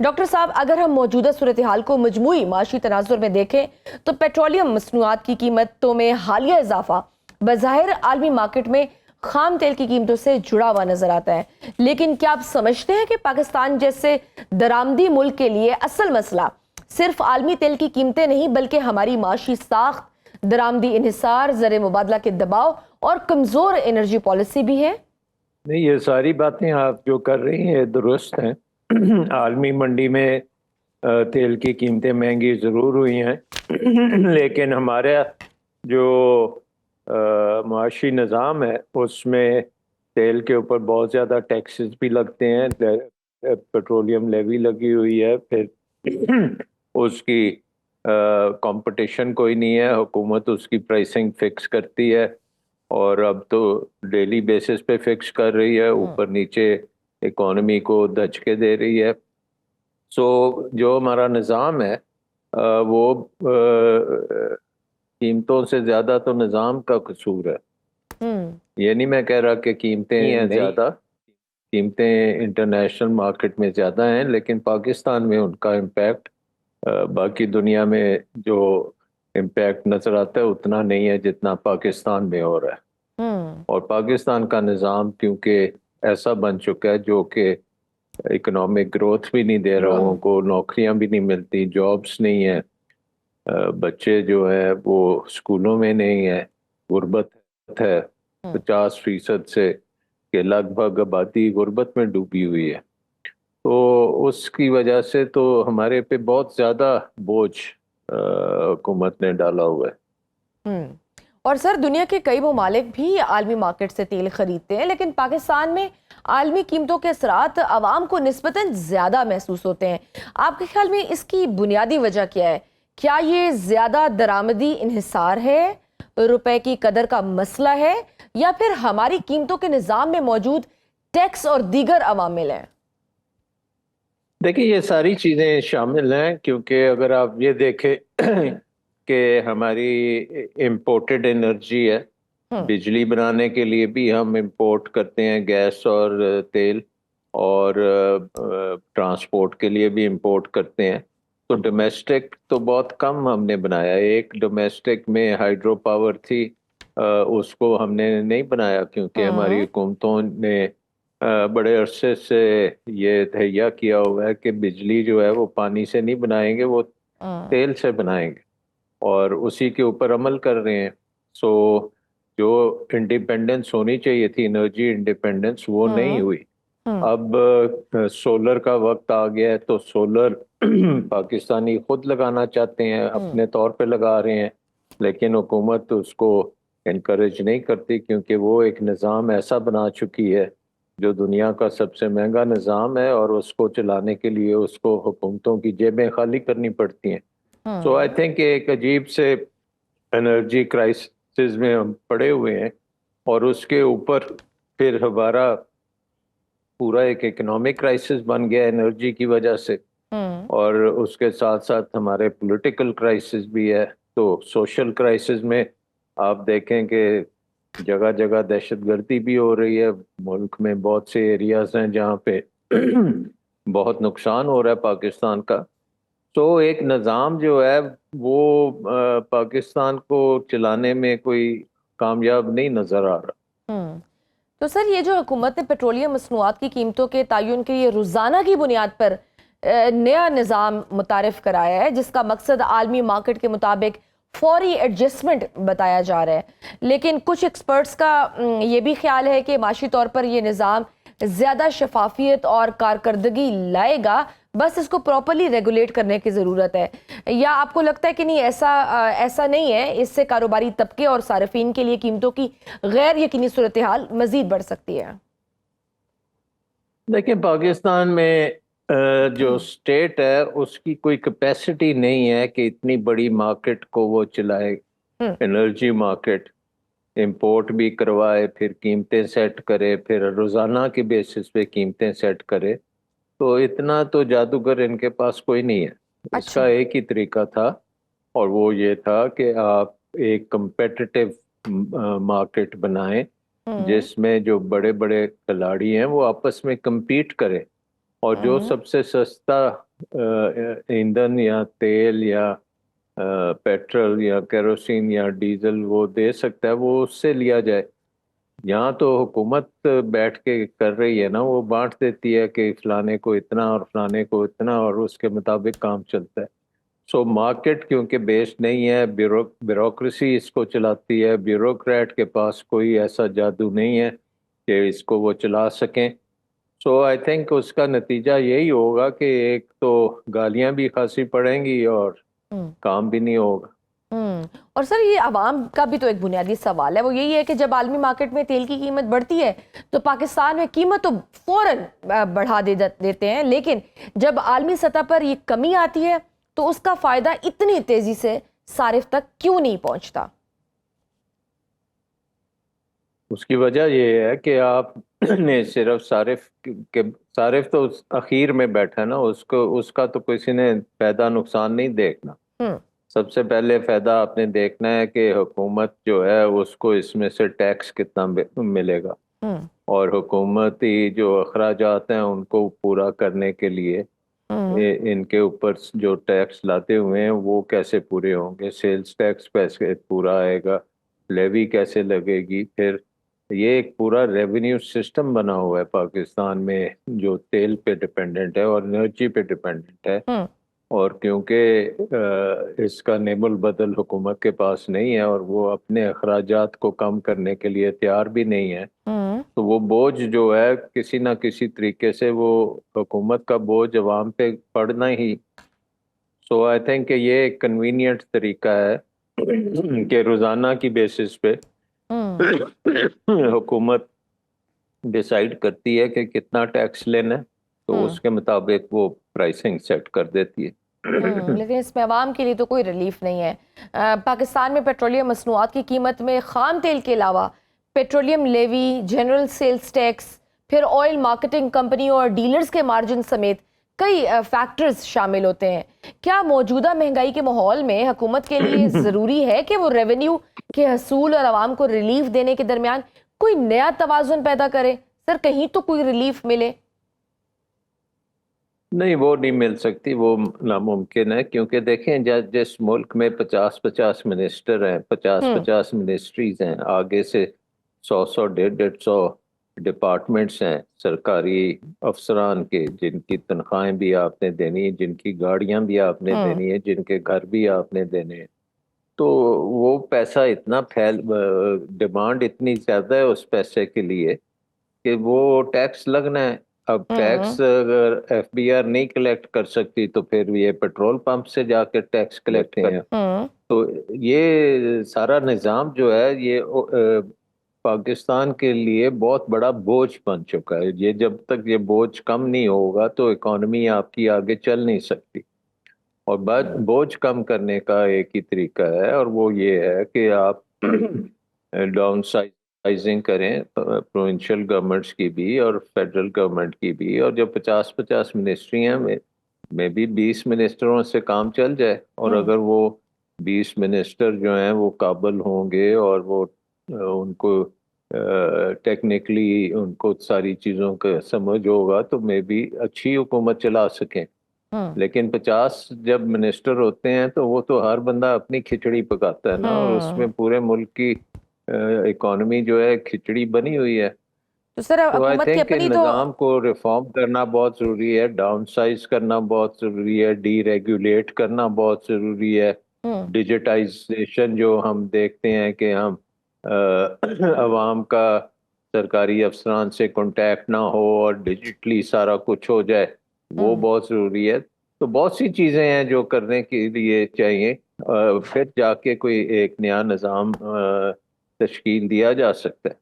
Doctor صاحب، اگر ہم موجودہ صورتحال کو مجموعی معاشی تناظر میں دیکھیں تو پیٹرولیم مصنوعات کی قیمتوں میں حالیہ اضافہ بظاہر عالمی مارکیٹ میں خام تیل کی قیمتوں سے جڑا ہوا نظر آتا ہے، لیکن کیا آپ سمجھتے ہیں کہ پاکستان جیسے درآمدی ملک کے لیے اصل مسئلہ صرف عالمی تیل کی قیمتیں نہیں بلکہ ہماری معاشی ساخت، درآمدی انحصار، زر مبادلہ کے دباؤ اور کمزور انرجی پالیسی بھی ہے؟ نہیں، یہ ساری باتیں آپ جو کر رہی ہیں درست ہیں۔ عالمی منڈی میں تیل کی قیمتیں مہنگی ضرور ہوئی ہیں، لیکن ہمارا جو معاشی نظام ہے اس میں تیل کے اوپر بہت زیادہ ٹیکسز بھی لگتے ہیں، پیٹرولیم لیوی لگی ہوئی ہے، پھر اس کی کمپٹیشن کوئی نہیں ہے، حکومت اس کی پرائسنگ فکس کرتی ہے اور اب تو ڈیلی بیسس پہ فکس کر رہی ہے، اوپر نیچے اکانومی کو دھچکے دے رہی ہے۔ سو جو ہمارا نظام ہے وہ قیمتوں سے زیادہ تو نظام کا قصور ہے۔ یہ نہیں میں کہہ رہا کہ قیمتیں ہیں زیادہ، قیمتیں انٹرنیشنل مارکیٹ میں زیادہ ہیں، لیکن پاکستان میں ان کا امپیکٹ باقی دنیا میں جو امپیکٹ نظر آتا ہے اتنا نہیں ہے جتنا پاکستان میں ہو رہا ہے۔ اور پاکستان کا نظام کیونکہ ایسا بن چکا ہے جو کہ اکنامک گروتھ بھی نہیں دے رہا، کو نوکریاں بھی نہیں ملتی، جابس نہیں ہیں، بچے جو ہے وہ اسکولوں میں نہیں ہے، غربت ہے 50% سے کہ لگ بھگ آبادی غربت میں ڈوبی ہوئی ہے۔ تو اس کی وجہ سے تو ہمارے پہ بہت زیادہ بوجھ حکومت نے ڈالا ہوا ہے۔ اور سر، دنیا کے کئی ممالک بھی عالمی مارکیٹ سے تیل خریدتے ہیں، لیکن پاکستان میں عالمی قیمتوں کے اثرات عوام کو نسبتاً زیادہ محسوس ہوتے ہیں۔ آپ کے خیال میں اس کی بنیادی وجہ کیا ہے؟ کیا یہ زیادہ درآمدی انحصار ہے، روپے کی قدر کا مسئلہ ہے، یا پھر ہماری قیمتوں کے نظام میں موجود ٹیکس اور دیگر عوامل ہیں؟ دیکھیں، یہ ساری چیزیں شامل ہیں، کیونکہ اگر آپ یہ دیکھیں کہ ہماری امپورٹڈ انرجی ہے، بجلی بنانے کے لیے بھی ہم امپورٹ کرتے ہیں گیس اور تیل، اور ٹرانسپورٹ کے لیے بھی امپورٹ کرتے ہیں، تو ڈومیسٹک تو بہت کم ہم نے بنایا۔ ایک ڈومیسٹک میں ہائیڈرو پاور تھی، اس کو ہم نے نہیں بنایا کیونکہ ہماری حکومتوں نے بڑے عرصے سے یہ تہیا کیا ہوا ہے کہ بجلی جو ہے وہ پانی سے نہیں بنائیں گے، وہ تیل سے بنائیں گے، اور اسی کے اوپر عمل کر رہے ہیں۔ سو جو انڈیپینڈنس ہونی چاہیے تھی، انرجی انڈیپینڈنس، وہ نہیں ہوئی۔ اب سولر کا وقت آ گیا ہے تو سولر پاکستانی خود لگانا چاہتے ہیں، اپنے طور پہ لگا رہے ہیں، لیکن حکومت اس کو انکریج نہیں کرتی کیونکہ وہ ایک نظام ایسا بنا چکی ہے جو دنیا کا سب سے مہنگا نظام ہے، اور اس کو چلانے کے لیے اس کو حکومتوں کی جیبیں خالی کرنی پڑتی ہیں۔ سو آئی تھنک ایک عجیب سے انرجی کرائسس میں ہم پڑے ہوئے ہیں، اور اس کے اوپر پھر ہمارا پورا ایک اکنامک کرائسس بن گیا انرجی کی وجہ سے، اور اس کے ساتھ ساتھ ہمارے پولیٹیکل کرائسس بھی ہے۔ تو سوشل کرائسس میں آپ دیکھیں کہ جگہ جگہ دہشت گردی بھی ہو رہی ہے، ملک میں بہت سے ایریاز ہیں جہاں پہ بہت نقصان ہو رہا ہے پاکستان کا۔ تو ایک نظام جو ہے وہ پاکستان کو چلانے میں کوئی کامیاب نہیں نظر آ رہا۔ تو سر، یہ جو حکومت نے پیٹرولیم مصنوعات کی قیمتوں کے تعین کے لیے روزانہ کی بنیاد پر نیا نظام متعارف کرایا ہے، جس کا مقصد عالمی مارکیٹ کے مطابق فوری ایڈجسٹمنٹ بتایا جا رہا ہے، لیکن کچھ ایکسپرٹس کا یہ بھی خیال ہے کہ معاشی طور پر یہ نظام زیادہ شفافیت اور کارکردگی لائے گا، بس اس کو پراپرلی ریگولیٹ کرنے کی ضرورت ہے۔ یا آپ کو لگتا ہے کہ نہیں، ایسا نہیں ہے، اس سے کاروباری طبقے اور صارفین کے لیے قیمتوں کی غیر یقینی صورتحال مزید بڑھ سکتی ہے؟ دیکھیں، پاکستان میں جو سٹیٹ ہے اس کی کوئی کیپیسٹی نہیں ہے کہ اتنی بڑی مارکیٹ کو وہ چلائے، انرجی مارکیٹ، امپورٹ بھی کروائے، پھر قیمتیں سیٹ کرے، پھر روزانہ کے بیسس پہ قیمتیں سیٹ کرے۔ تو اتنا تو جادوگر ان کے پاس کوئی نہیں ہے۔ اس کا ایک ہی طریقہ تھا، اور وہ یہ تھا کہ آپ ایک کمپیٹیٹو مارکیٹ بنائیں جس میں جو بڑے بڑے کھلاڑی ہیں وہ آپس میں کمپیٹ کریں، اور جو سب سے سستا ایندھن یا تیل یا پیٹرول یا کیروسین یا ڈیزل وہ دے سکتا ہے وہ اس سے لیا جائے. یہاں تو حکومت بیٹھ کے کر رہی ہے نا, وہ بانٹ دیتی ہے کہ فلانے کو اتنا اور فلانے کو اتنا, اور اس کے مطابق کام چلتا ہے. سو مارکیٹ کیونکہ بیس نہیں ہے, بیوروکریسی اس کو چلاتی ہے, بیوروکریٹ کے پاس کوئی ایسا جادو نہیں ہے کہ اس کو وہ چلا سکیں. سو آئی تھنک اس کا نتیجہ یہی ہوگا کہ ایک تو گالیاں بھی خاصی پڑیں گی اور کام بھی نہیں ہوگا. اور سر یہ عوام کا بھی تو ایک بنیادی سوال ہے, وہ یہی ہے کہ جب عالمی مارکیٹ میں تیل کی قیمت بڑھتی ہے تو پاکستان میں قیمت تو فوراً بڑھا دیتے ہیں, لیکن جب عالمی سطح پر یہ کمی آتی ہے تو اس کا فائدہ اتنی تیزی سے صارف تک کیوں نہیں پہنچتا؟ اس کی وجہ یہ ہے کہ آپ نے صرف صارف تو اخیر میں بیٹھا نا, اس کا تو کسی نے فائدہ نقصان نہیں دیکھنا. سب سے پہلے فائدہ آپ نے دیکھنا ہے کہ حکومت جو ہے اس کو اس میں سے ٹیکس کتنا ملے گا, اور حکومتی جو اخراجات ہیں ان کو پورا کرنے کے لیے ان کے اوپر جو ٹیکس لاتے ہوئے ہیں وہ کیسے پورے ہوں گے, سیلز ٹیکس کیسے پورا آئے گا, لیوی کیسے لگے گی. پھر یہ ایک پورا ریونیو سسٹم بنا ہوا ہے پاکستان میں جو تیل پہ ڈیپینڈنٹ ہے اور انرجی پہ ڈیپینڈنٹ ہے, اور کیونکہ اس کا نعم البدل حکومت کے پاس نہیں ہے اور وہ اپنے اخراجات کو کم کرنے کے لیے تیار بھی نہیں ہے, تو وہ بوجھ جو ہے کسی نہ کسی طریقے سے وہ حکومت کا بوجھ عوام پہ پڑنا ہی. سو آئی تھنک کہ یہ ایک کنوینئنٹ طریقہ ہے کہ روزانہ کی بیسس پہ حکومت ڈیسائیڈ کرتی ہے کہ کتنا ٹیکس لینا ہے, تو اس کے مطابق وہ پرائسنگ سیٹ کر دیتی ہے. لیکن اس میں عوام کے لیے تو کوئی ریلیف نہیں ہے. پاکستان میں پیٹرولیم مصنوعات کی قیمت میں خام تیل کے علاوہ petroleum levy, general sales tax, پھر آئل مارکیٹنگ کمپنی اور ڈیلرز کے مارجن سمیت کئی فیکٹرز شامل ہوتے ہیں. کیا موجودہ مہنگائی کے ماحول میں حکومت کے لیے ضروری ہے کہ وہ ریونیو کے حصول اور عوام کو ریلیف دینے کے درمیان کوئی نیا توازن پیدا کرے؟ سر کہیں تو کوئی ریلیف ملے. نہیں, وہ نہیں مل سکتی, وہ ناممکن ہے, کیونکہ دیکھیں جس ملک میں 50 منسٹر ہیں, 50 منسٹریز ہیں, آگے سے 100 150 ڈپارٹمنٹس ہیں سرکاری افسران کے, جن کی تنخواہیں بھی آپ نے دینی ہے, جن کی گاڑیاں بھی آپ نے دینی ہے, جن کے گھر بھی آپ نے دینے ہیں, تو وہ پیسہ اتنا ڈیمانڈ اتنی زیادہ ہے اس پیسے کے لیے کہ وہ ٹیکس لگنا ہے. اب ٹیکس اگر ایف بی آر نہیں کلیکٹ کر سکتی تو پھر یہ پیٹرول پمپ سے جا کے ٹیکس کلیکٹ کریں. تو یہ سارا نظام جو ہے یہ پاکستان کے لیے بہت بڑا بوجھ بن چکا ہے. یہ جب تک یہ بوجھ کم نہیں ہوگا تو اکانومی آپ کی آگے چل نہیں سکتی. اور بوجھ کم کرنے کا ایک ہی طریقہ ہے, اور وہ یہ ہے کہ آپ ڈاؤن سائزنگ کریں پروونشل گورنمنٹس کی بھی اور فیڈرل گورنمنٹ کی بھی, اور جو 50 منسٹری ہیں میں بھی 20 منسٹروں سے کام چل جائے, اور اگر وہ 20 منسٹر جو ہیں وہ قابل ہوں گے اور وہ ان کو ٹیکنیکلی ان کو ساری چیزوں کا سمجھ ہوگا تو میں بھی اچھی حکومت چلا سکیں. لیکن 50 جب منسٹر ہوتے ہیں تو وہ تو ہر بندہ اپنی کھچڑی پکاتا ہے نا, اور اس میں پورے ملک کی اکانومی جو ہے کھچڑی بنی ہوئی ہے. تو سر تو آئی حکومت کی تھنک کہ اپنی تو نظام کو ریفارم کرنا بہت ضروری ہے, ڈاؤن سائز کرنا بہت ضروری ہے, ڈی ریگولیٹ کرنا بہت ضروری ہے. ڈیجیٹائزیشن جو ہم دیکھتے ہیں کہ ہم عوام کا سرکاری افسران سے کانٹیکٹ نہ ہو اور ڈیجیٹلی سارا کچھ ہو جائے, وہ بہت ضروری ہے. تو بہت سی چیزیں ہیں جو کرنے کے لیے چاہیے, پھر جا کے کوئی ایک نیا نظام تشکیل دیا جا سکتا ہے.